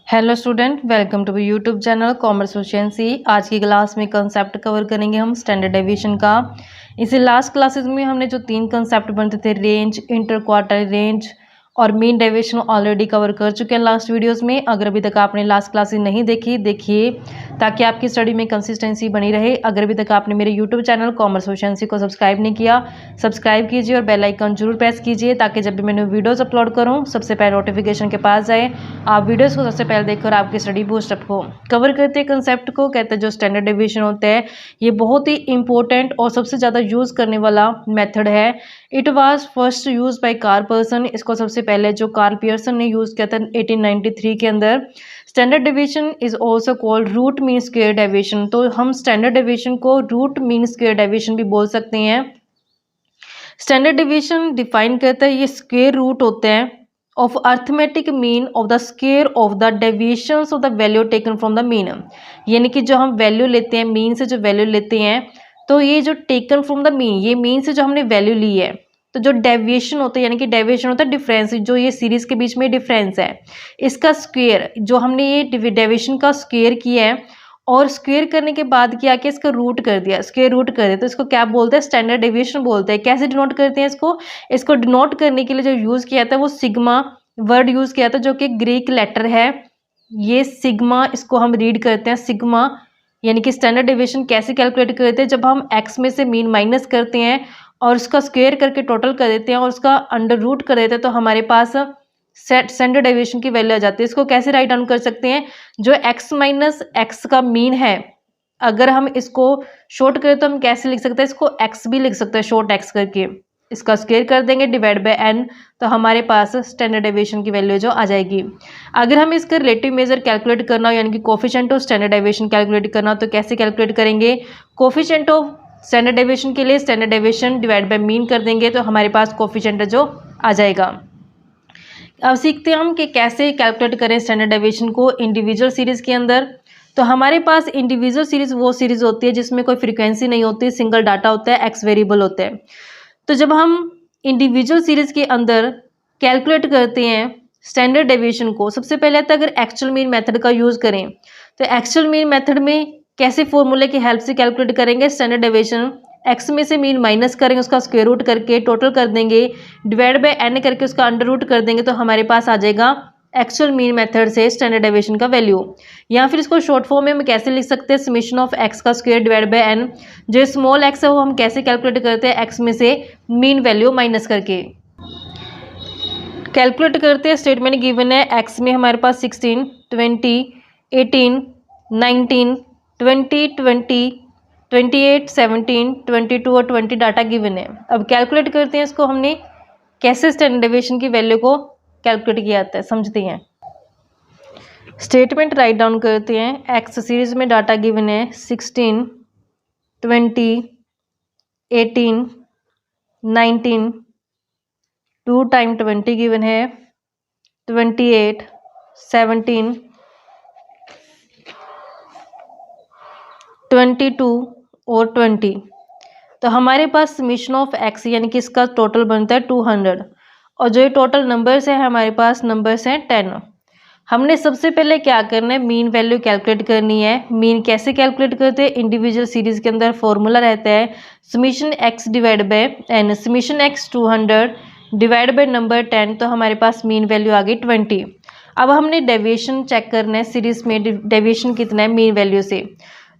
Hello student, welcome to YouTube channel commerce efficiency. आज की class में कंसेप्ट कवर करेंगे हम स्टैंडर्ड डेविएशन का। इसी लास्ट क्लासेस में हमने जो 3 कंसेप्ट बनते थे, रेंज, इंटर क्वार्टाइल रेंज और मीन डेविएशन, ऑलरेडी कवर कर चुके हैं लास्ट वीडियोस में। अगर अभी तक आपने लास्ट क्लासेस नहीं देखी, देखिए ताकि आपकी स्टडी में कंसिस्टेंसी बनी रहे। अगर अभी तक आपने मेरे यूट्यूब चैनल कॉमर्स एफिशिएंसी को सब्सक्राइब नहीं किया, सब्सक्राइब कीजिए और बेल आइकन जरूर प्रेस कीजिए ताकि जब भी मैंने वीडियोस अपलोड करूं सबसे पहले नोटिफिकेशन के पास जाए, आप वीडियोस को सबसे पहले देखकर आपकी स्टडी बूस्टअप हो। कवर करते हैं कंसेप्ट को, कहते हैं जो स्टैंडर्ड डेविएशन होता है ये बहुत ही इंपॉर्टेंट और सबसे ज़्यादा यूज़ करने वाला मेथड है। It was first use by Karl Pearson. इसको सबसे पहले जो कार्ल पियर्सन ने यूज़ किया था 1893 के अंदर। Standard deviation is also called root mean square deviation. तो हम स्टैंडर्ड डेविएशन को रूट मीन स्क्वायर डेविएशन भी बोल सकते हैं। स्टैंडर्ड डेविएशन डिफाइन करता है ये स्क्वायर रूट होते हैं of arithmetic mean of the square of the deviations of the value taken from the mean. यानी कि जो हम वैल्यू लेते हैं, मीन से जो वैल्यू लेते हैं, तो ये जो टेकन फ्रॉम द मीन, ये मीन से जो हमने वैल्यू ली है, तो जो डेविएशन होता है, यानी कि डेविएशन होता है डिफरेंस, जो ये सीरीज के बीच में डिफरेंस है, इसका स्क्वायर, जो हमने ये डेविएशन का स्क्वायर किया है और स्क्वायर करने के बाद क्या किया, इसका रूट कर दिया, स्क्वायर रूट कर दिया, तो इसको क्या बोलते हैं, स्टैंडर्ड डेविएशन बोलते हैं। कैसे डिनोट करते हैं इसको डिनोट करने के लिए जो यूज़ किया था वो सिग्मा वर्ड यूज़ किया था, जो कि ग्रीक लेटर है। ये सिग्मा, इसको हम रीड करते हैं सिग्मा। यानी कि स्टैंडर्ड डेविएशन कैसे कैलकुलेट करते हैं, जब हम एक्स में से मीन माइनस करते हैं और उसका स्क्वायर करके टोटल कर देते हैं और उसका अंडर रूट कर देते हैं, तो हमारे पास स्टैंडर्ड डेविएशन की वैल्यू आ जाती है। इसको कैसे राइट डाउन कर सकते हैं, जो x माइनस एक्स का मीन है, अगर हम इसको शॉर्ट करें तो हम कैसे लिख सकते हैं, इसको x भी लिख सकते हैं शॉर्ट x करके, इसका स्क्वायर कर देंगे डिवाइड बाय n, तो हमारे पास स्टैंडर्ड डेविएशन की वैल्यू जो आ जाएगी। अगर हम इसका रिलेटिव मेजर कैलकुलेट करना हो, यानी कि coefficient of standard deviation calculate करना हो, तो कैसे कैलकुलेट करेंगे, कोफिशिएंट ऑफ स्टैंडर्ड डेविएशन के लिए standard deviation divide by mean कर देंगे, तो हमारे पास कोफिशिएंट जो आ जाएगा। अब सीखते हैं हम कि कैसे कैलकुलेट करें स्टैंडर्ड डेविएशन को इंडिविजुअल सीरीज़ के अंदर। तो हमारे पास इंडिविजुअल सीरीज़ वो सीरीज़ होती है जिसमें कोई फ्रीक्वेंसी नहीं होती, सिंगल डाटा होता है, एक्स वेरिएबल होते हैं। तो जब हम इंडिविजुअल सीरीज़ के अंदर कैलकुलेट करते हैं स्टैंडर्ड डेविएशन को, सबसे पहले तो अगर एक्चुअल मीन मेथड का यूज़ करें, तो एक्चुअल मीन मेथड में कैसे फॉर्मूले की हेल्प से कैलकुलेट करेंगे स्टैंडर्ड डेविएशन, एक्स में से मीन माइनस करेंगे, उसका स्क्वायर रूट करके टोटल कर देंगे, डिवाइड बाय एन करके उसका अंडर रूट कर देंगे, तो हमारे पास आ जाएगा एक्चुअल मीन मेथड से स्टैंडर्ड डेविएशन का वैल्यू। या फिर इसको शॉर्ट फॉर्म में हम कैसे लिख सकते हैं, समेशन ऑफ एक्स का स्क्वायर डिवाइड बाय एन। जो स्मॉल एक्स है वो हम कैसे कैलकुलेट करते हैं, एक्स में से मीन वैल्यू माइनस करके कैलकुलेट करते हैं। स्टेटमेंट गिवन है, एक्स में हमारे पास 16, 20, 18, 19, 20, 20, 28, 17, 22 और 20 डाटा गिवन है। अब कैलकुलेट करते हैं इसको हमने कैसे स्टैंडर्ड डेविएशन की वैल्यू को कैलकुलेट किया जाता है, समझते हैं। स्टेटमेंट राइट डाउन करते हैं। एक्स सीरीज में डाटा गिवन है 16, 20, 18, 19, 2 टाइम 20 गिवन है, 28, 17, 22 और 20। तो हमारे पास समेशन ऑफ एक्स यानी कि इसका टोटल बनता है 200, और जो ये टोटल नंबर्स है हमारे पास नंबर्स हैं 10। हमने सबसे पहले क्या करना है, मीन वैल्यू कैलकुलेट करनी है। मीन कैसे कैलकुलेट करते हैं, इंडिविजुअल सीरीज के अंदर फॉर्मूला रहता है summation X divide by N. Summation X 200 divide by number 10, तो हमारे पास मीन वैल्यू आ गई 20। अब हमने डेविएशन चेक करना है, सीरीज में डेविएशन कितना है मीन वैल्यू से,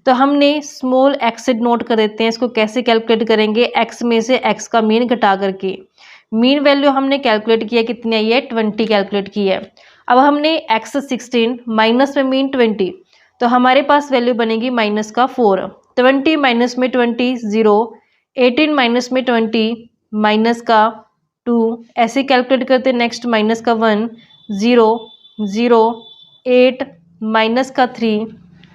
तो हमने स्मॉल एक्स से नोट कर देते हैं। इसको कैसे कैलकुलेट करेंगे, एक्स में से एक्स का मीन घटा करके। मीन वैल्यू हमने कैलकुलेट किया, कितनी आई है, 20 कैलकुलेट की है। अब हमने एक्स 16 माइनस में मीन 20, तो हमारे पास वैल्यू बनेगी माइनस का 4। 20 माइनस में 20 0, 18 माइनस में 20 माइनस का 2, ऐसे कैलकुलेट करते। नेक्स्ट माइनस का 1 0 0, 8 माइनस का 3,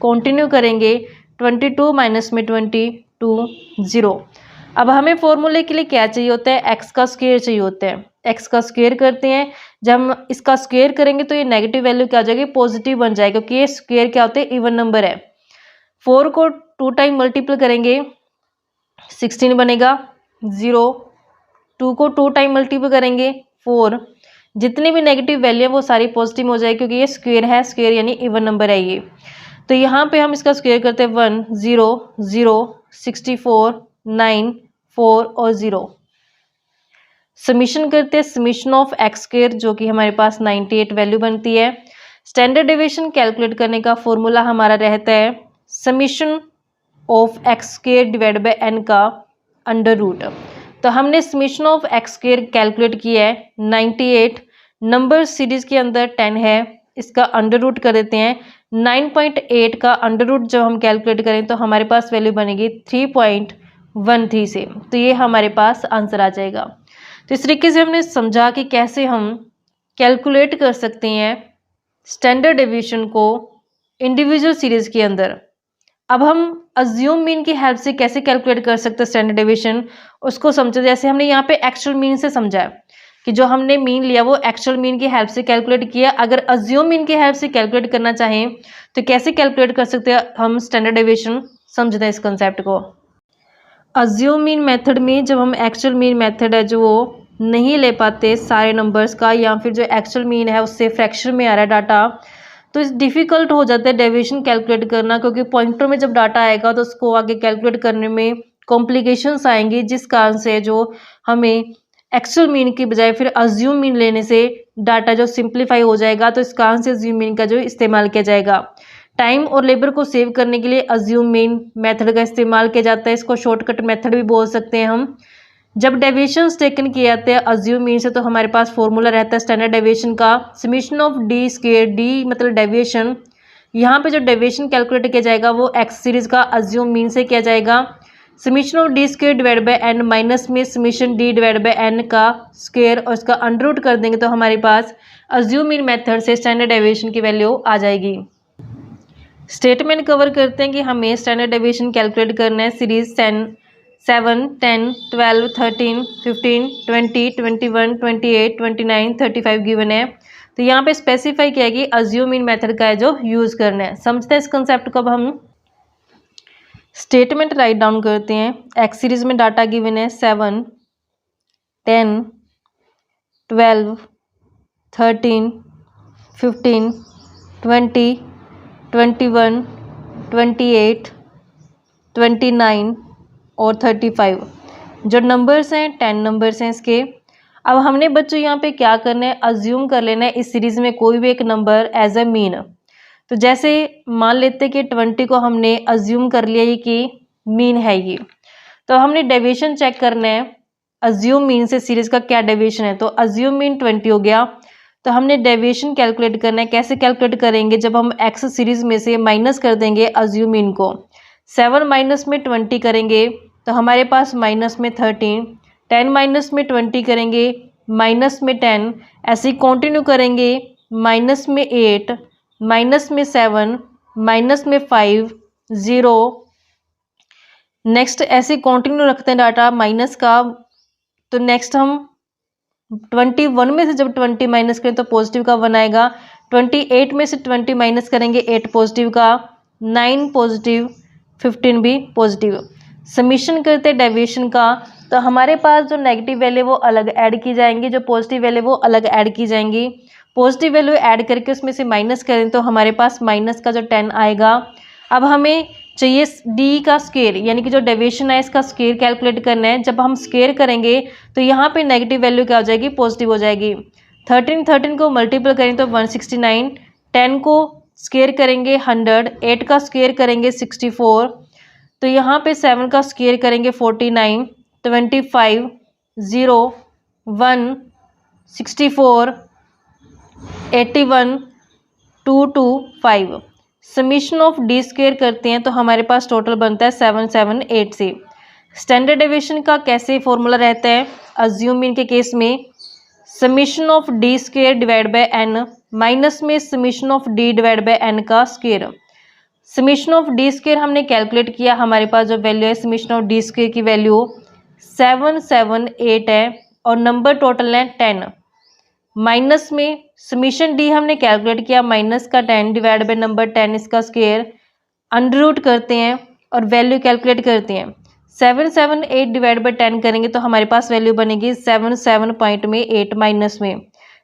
कंटिन्यू करेंगे 22 माइनस में 22 0। अब हमें फॉर्मूले के लिए क्या चाहिए होता है, एक्स का स्क्वायर चाहिए होता है। एक्स का स्क्वायर करते हैं, जब हम इसका स्क्वायर करेंगे तो ये नेगेटिव वैल्यू क्या आ जाएगी, पॉजिटिव बन जाएगा, क्योंकि ये स्क्वायर क्या होते हैं, इवन नंबर है। 4 को 2 टाइम मल्टीप्लाई करेंगे 16 बनेगा 0, 2 को 2 टाइम मल्टीप्लाई करेंगे 4, जितनी भी नेगेटिव वैल्यू है वो सारी पॉजिटिव हो जाएगी, क्योंकि ये स्क्वेयर है, स्क्वेयर यानी इवन नंबर है ये। तो यहाँ पे हम इसका स्क्वेयर करते हैं 1 0 0 64 9 4 और 0। समीशन करते हैं समीशन ऑफ एक्स स्क्वेयर, जो कि हमारे पास 98 वैल्यू बनती है। स्टैंडर्ड डेविएशन कैलकुलेट करने का फॉर्मूला हमारा रहता है summation of X square divide by N का अंडर रूट। तो हमने summation of X square calculate किया है 98, नंबर सीरीज के अंदर 10 है, इसका अंडर रूट कर देते हैं। 9.8 का अंडर रूट जब हम कैलकुलेट करें तो हमारे पास वैल्यू बनेगी 3.13 से, तो ये हमारे पास आंसर आ जाएगा। तो इस तरीके से हमने समझा कि कैसे हम कैलकुलेट कर सकते हैं स्टैंडर्ड डेविएशन को इंडिविजुअल सीरीज के अंदर। अब हम अज्यूम मीन की हेल्प से कैसे कैलकुलेट कर सकते हैं स्टैंडर्ड डेविएशन, उसको समझे। जैसे हमने यहाँ पे एक्चुअल मीन से समझा है कि जो हमने मीन लिया वो एक्चुअल मीन की हेल्प से कैलकुलेट किया। अगर अज्यूम मीन की हेल्प से कैलकुलेट करना चाहें तो कैसे कैलकुलेट कर सकते हैं हम स्टैंडर्ड डेविएशन, समझते हैं इस कंसेप्ट को। अज्यूम मीन मेथड में जब हम एक्चुअल मीन मेथड है जो वो नहीं ले पाते सारे नंबर्स का, या फिर जो एक्चुअल मीन है उससे फ्रैक्शन में आ रहा है डाटा, तो इस डिफ़िकल्ट हो जाता है डेविएशन कैलकुलेट करना, क्योंकि पॉइंटर में जब डाटा आएगा तो उसको आगे कैलकुलेट करने में कॉम्प्लिकेशंस आएंगी, जिस कारण से जो हमें एक्चुअल मीन की बजाय फिर अज्यूम मीन लेने से डाटा जो सिंप्लीफाई हो जाएगा, तो इस कारण से अज्यूम मीन का जो इस्तेमाल किया जाएगा। टाइम और लेबर को सेव करने के लिए अज्यूम मीन मेथड का इस्तेमाल किया जाता है, इसको शॉर्टकट मेथड भी बोल सकते हैं हम। जब डेविएशंस टेकन किए जाते हैं अज्यूम मीन से तो हमारे पास फॉर्मूला रहता है स्टैंडर्ड डेविएशन का summation of D square, D मतलब डेविएशन। यहाँ पे जो डेविएशन कैलकुलेट किया जाएगा वो एक्स सीरीज का अज्यूम मीन से किया जाएगा। Summation of D square divide by N minus में summation D divide by N का स्क्वायर और इसका अंडर रूट कर देंगे तो हमारे पास अज्यूम मीन मेथड से स्टैंडर्ड डेविएशन की वैल्यू आ जाएगी। स्टेटमेंट कवर करते हैं कि हमें स्टैंडर्ड डेविएशन कैलकुलेट करना है। सीरीज 7, 10, 12, 13, 15, 20, 21, 28, 29, 35 गिवन है। तो यहाँ पे स्पेसिफाई किया है कि अज्यूम मीन मेथड का है जो यूज़ करना है। समझते हैं इस कंसेप्ट को। अब हम स्टेटमेंट राइट डाउन करते हैं। एक्स सीरीज में डाटा गिवन है 7, 10, 12, 13, 15, 20, 21, 28, 29 और 35 जो नंबर्स हैं 10 नंबर्स हैं इसके। अब हमने बच्चों यहाँ पे क्या करना है, अज्यूम कर लेना है इस सीरीज़ में कोई भी एक नंबर एज अ मीन। तो जैसे मान लेते कि 20 को हमने अज्यूम कर लिया ये कि मीन है ये, तो हमने डेविएशन चेक करना है अज्यूम मीन से सीरीज़ का क्या डेविएशन है। तो अज्यूम मीन 20 हो गया, तो हमने डेविएशन कैलकुलेट करना है। कैसे कैलकुलेट करेंगे, जब हम एक्स सीरीज़ में से माइनस कर देंगे अज्यूम मीन को। 7 माइनस में 20 करेंगे तो हमारे पास माइनस में 13, 10 माइनस में 20 करेंगे माइनस में 10, ऐसे ही कंटिन्यू करेंगे माइनस में 8, माइनस में 7, माइनस में 5, 0। नेक्स्ट ऐसे कंटिन्यू रखते हैं डाटा माइनस का। तो नेक्स्ट हम 21 में से जब 20 माइनस करें तो पॉजिटिव का 1 आएगा। 28 में से 20 माइनस करेंगे 8 पॉजिटिव का, 9 पॉजिटिव, 15 भी पॉजिटिव। समीशन करते हैं डेविएशन का, तो हमारे पास जो नेगेटिव वैल्यू वो अलग ऐड की जाएंगी, जो पॉजिटिव वैल्यू वो अलग ऐड की जाएंगी। पॉजिटिव वैल्यू ऐड करके उसमें से माइनस करें तो हमारे पास माइनस का जो 10 आएगा। अब हमें चाहिए डी का स्क्वायर, यानी कि जो डेविएशन है इसका स्क्वायर कैलकुलेट करना है। जब हम स्क्वायर करेंगे तो यहाँ पे नेगेटिव वैल्यू क्या हो जाएगी, पॉजिटिव हो जाएगी। 13 को मल्टीपल करें तो 169, 10 को स्क्वायर करेंगे 100, 8 का स्क्वायर करेंगे 64, तो यहाँ पे 7 का स्क्वायर करेंगे 49, 25, 0, 1, 64, 81, 2, 2, 5। समीशन ऑफ डी स्क्वायर करते हैं तो हमारे पास टोटल बनता है 778 से। स्टैंडर्ड डेविएशन का कैसे फॉर्मूला रहता है अज्यूम मीन के केस में, summation of D square divide by N minus में summation of D divide by N का square. Summation of D square हमने कैलकुलेट किया, हमारे पास जो वैल्यू है समीशन ऑफ डी स्क्वायर की वैल्यू 778 है और नंबर टोटल है 10। माइनस में समीशन डी हमने कैलकुलेट किया माइनस का 10 डिवाइड बाय नंबर 10 इसका स्क्वायर, अंडर रूट करते हैं और वैल्यू कैलकुलेट करते हैं। 778 डिवाइड बाय 10 करेंगे तो हमारे पास वैल्यू बनेगी 77.8 माइनस में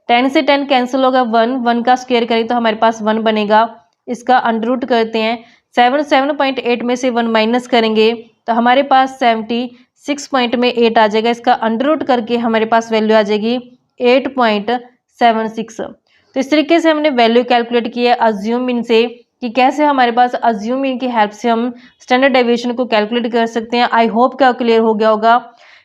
10 से 10 कैंसिल होगा, 1 का स्क्वायर करें तो हमारे पास 1 बनेगा। इसका अंडर रूट करते हैं, 7.8 में से 1 माइनस करेंगे तो हमारे पास 76 पॉइंट में 8 आ जाएगा। इसका अंडर रूट करके हमारे पास वैल्यू आ जाएगी 8.76। तो इस तरीके से हमने वैल्यू कैलकुलेट की है अज्यूम मीन से, कि कैसे हमारे पास अज्यूम मीन की हेल्प से हम स्टैंडर्ड डेविएशन को कैलकुलेट कर सकते हैं। आई होप क्या क्लियर हो गया होगा।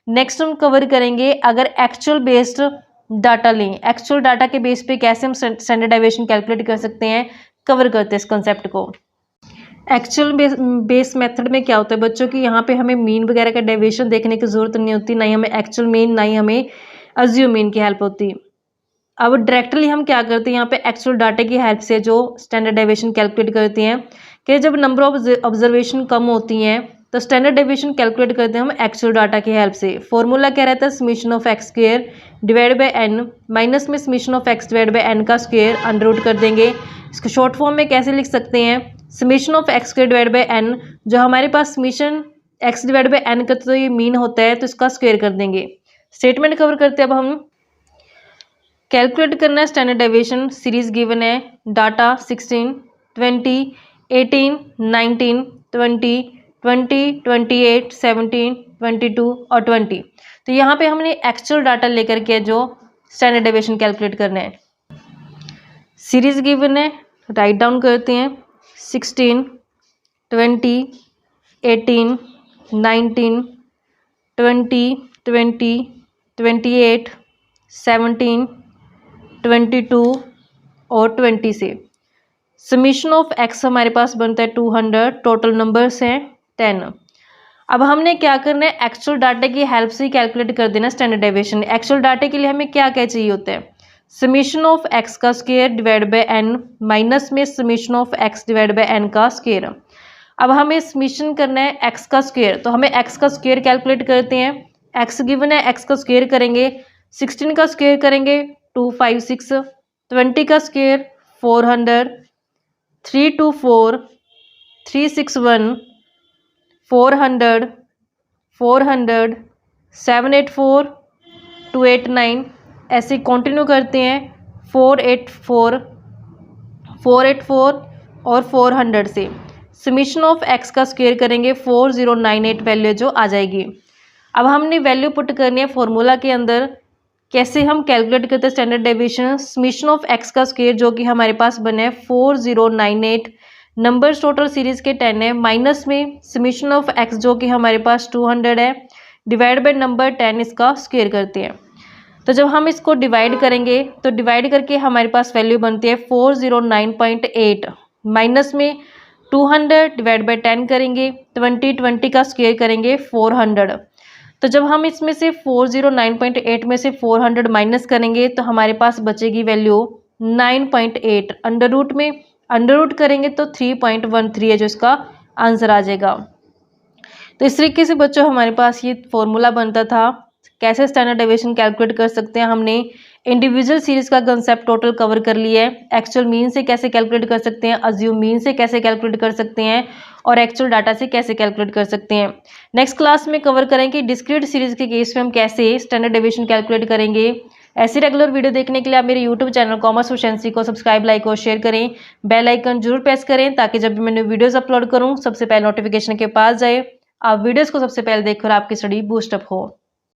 नेक्स्ट हम कवर करेंगे अगर एक्चुअल बेस्ड डाटा लें, एक्चुअल डाटा के बेस पे कैसे हम स्टैंडर्ड डेविएशन कैलकुलेट कर सकते हैं, कवर करते हैं इस कंसेप्ट को। एक्चुअल बेस मेथड में क्या होता है बच्चों की, यहाँ पे हमें मीन वगैरह का डेविएशन देखने की जरूरत नहीं होती, ना ही हमें एक्चुअल मीन, ना ही हमें अज्यूम मीन की हेल्प होती। अब डायरेक्टली हम क्या करते हैं, यहाँ पे एक्चुअल डाटा की हेल्प से जो स्टैंडर्ड डेविएशन कैलकुलेट करते हैं, कि जब नंबर ऑफ ऑब्जर्वेशन कम होती हैं तो स्टैंडर्ड डेविएशन कैलकुलेट करते हैं हम एक्चुअल डाटा की हेल्प से। फॉर्मूला क्या रहता है, summation of X square divide by N, minus में summation of X divide by N का स्क्वायर, अंडर रूट कर देंगे। इसको शॉर्ट फॉर्म में कैसे लिख सकते हैं, summation of X square divide by N, जो हमारे पास summation X divide by N का तो ये मीन होता है तो इसका स्क्वायर कर देंगे। स्टेटमेंट कवर करते हैं अब हम। कैलकुलेट करना है स्टैंडर्ड डेविएशन, सीरीज गिवन है, डाटा 16, 20, 18, 19, 20, 20, 28, 17, 22 और 20। तो यहाँ पे हमने एक्चुअल डाटा लेकर के जो स्टैंडर्ड डेविएशन कैलकुलेट करना है। सीरीज गिवन है, राइट डाउन करते हैं, 16, 20, 18, 19, 20, 20, 28, 17, 22 और 20 से समीशन ऑफ एक्स हमारे पास बनता है 200, टोटल नंबर्स हैं 10। अब हमने क्या करना है, एक्चुअल डाटा की हेल्प से कैलकुलेट कर देना स्टैंडर्ड डेविएशन। एक्चुअल डाटा के लिए हमें क्या क्या चाहिए होता है, समीशन ऑफ एक्स का square divide by N, minus में summation of X divide by N का स्क्वायर। अब हमें समीशन करना है एक्स का स्क्वायर, तो हमें एक्स का स्क्वायर कैलकुलेट करते हैं। एक्स गिवन है, एक्स का स्क्वायर करेंगे, 16 का स्क्वायर करेंगे 256, 20 का स्क्वायर 400, 324, 361, 400, 400, 784, 289, ऐसे कंटिन्यू करते हैं 484, 484 और 400 से समीशन ऑफ एक्स का स्क्वायर करेंगे 4098 वैल्यू जो आ जाएगी। अब हमने वैल्यू पुट करनी है फॉर्मूला के अंदर। कैसे हम कैलकुलेट करते हैं standard deviation, summation of X का स्क्वायर जो कि हमारे पास बने 4098, नंबर्स टोटल सीरीज के 10 है, माइनस में समीशन ऑफ एक्स जो कि हमारे पास 200 है, डिवाइड बाय नंबर 10 इसका स्क्वायर करते हैं। तो जब हम इसको डिवाइड करेंगे तो डिवाइड करके हमारे पास वैल्यू बनती है 409.8, माइनस में 200 डिवाइड बाय 10 करेंगे, 20 का स्क्वायर करेंगे 400। तो जब हम इसमें से 409.8 में से 400 माइनस करेंगे तो हमारे पास बचेगी वैल्यू 9.8। अंडर रूट में अंडर रूट करेंगे तो 3.13 है जो इसका आंसर आ जाएगा। तो इस तरीके से बच्चों हमारे पास ये फॉर्मूला बनता था। कैसे स्टैंडर्ड डेविएशन कैलकुलेट कर सकते हैं, हमने इंडिविजुअल सीरीज का कंसेप्ट टोटल कवर कर लिया है। एक्चुअल मीन से कैसे कैलकुलेट कर सकते हैं, अज्यूम मीन से कैसे कैलकुलेट कर सकते हैं और एक्चुअल डाटा से कैसे कैलकुलेट कर सकते हैं। नेक्स्ट क्लास में कवर करेंगे डिस्क्रीट सीरीज के केस में हम कैसे स्टैंडर्ड डेविएशन कैलकुलेट करेंगे। ऐसी रेगुलर वीडियो देखने के लिए आप मेरे यूट्यूब चैनल कॉमर्स प्रोफिशिएंसी को सब्सक्राइब, लाइक और शेयर करें। बेल आइकन जरूर प्रेस करें ताकि जब भी मैंने वीडियोस अपलोड करूं सबसे पहले नोटिफिकेशन के पास जाए, आप वीडियोस को सबसे पहले देखकर आपकी स्टडी बूस्टअप हो।